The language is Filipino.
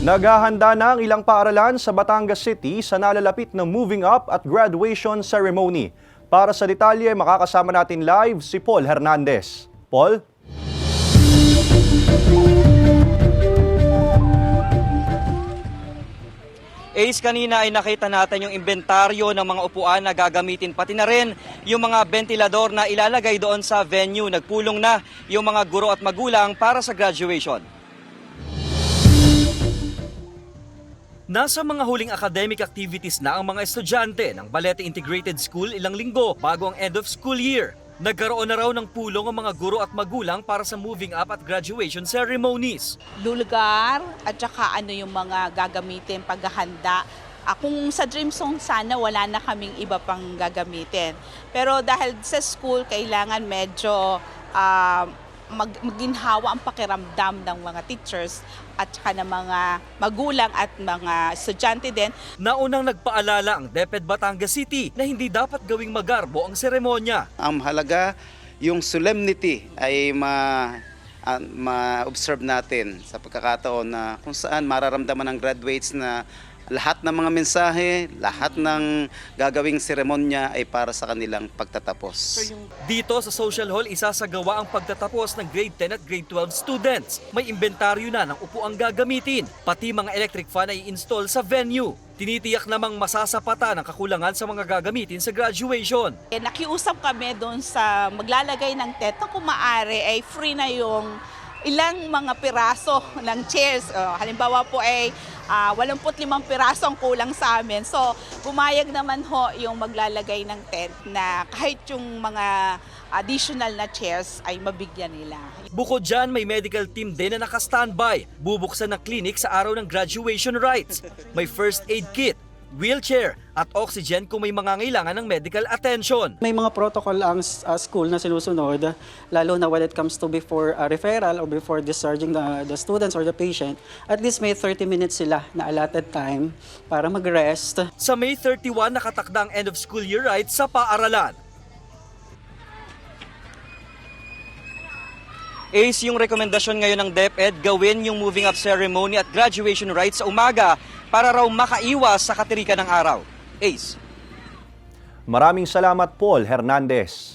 Naghahanda na ang ilang paaralan sa Batangas City sa nalalapit na moving up at graduation ceremony. Para sa detalye, makakasama natin live si Paul Hernandez. Paul? Ace, kanina ay nakita natin yung inventaryo ng mga upuan na gagamitin, pati na rin yung mga ventilador na ilalagay doon sa venue. Nagpulong na yung mga guro at magulang para sa graduation. Nasa mga huling academic activities na ang mga estudyante ng Balete Integrated School ilang linggo bago ang end of school year. Nagkaroon na raw ng pulong ang mga guro at magulang para sa moving up at graduation ceremonies. Lugar at saka yung mga gagamitin paghahanda. Kung sa Dream Song sana wala na kaming iba pang gagamitin. Pero dahil sa school kailangan medyo maginhawa ang pakiramdam ng mga teachers at saka ng mga magulang at mga estudyante din. Naunang nagpaalala ang DepEd Batangas City na hindi dapat gawing magarbo ang seremonya. Ang mahalaga, yung solemnity ay ma-observe natin sa pagkakataon na kung saan mararamdaman ng graduates na lahat ng mga mensahe, lahat ng gagawing seremonya ay para sa kanilang pagtatapos. Dito sa Social Hall, isasagawa ang pagtatapos ng grade 10 at grade 12 students. May inventaryo na ng upuang gagamitin, pati mga electric fan ay install sa venue. Tinitiyak namang masasapatan ang kakulangan sa mga gagamitin sa graduation. Nakiusap kami doon sa maglalagay ng tent na kung maaari ay free na yung ilang mga piraso ng chairs. Halimbawa po ay 85 piraso ang kulang sa amin. So, pumayag naman ho yung maglalagay ng tent na kahit yung mga additional na chairs ay mabigyan nila. Bukod dyan, may medical team din na naka-standby. Bubuksan na clinic sa araw ng graduation rites. May first aid kit, wheelchair at oxygen kung may mangangailangan ng medical attention. May mga protocol ang school na sinusunod, lalo na when it comes to before referral or before discharging the students or the patient. At least may 30 minutes sila na allotted time para mag-rest. Sa May 31, nakatakda ang end of school year rites sa paaralan. Ace, yung rekomendasyon ngayon ng DepEd, gawin yung moving up ceremony at graduation rites sa umaga para raw makaiwas sa katirikan ng araw. Ace. Maraming salamat, Paul Hernandez.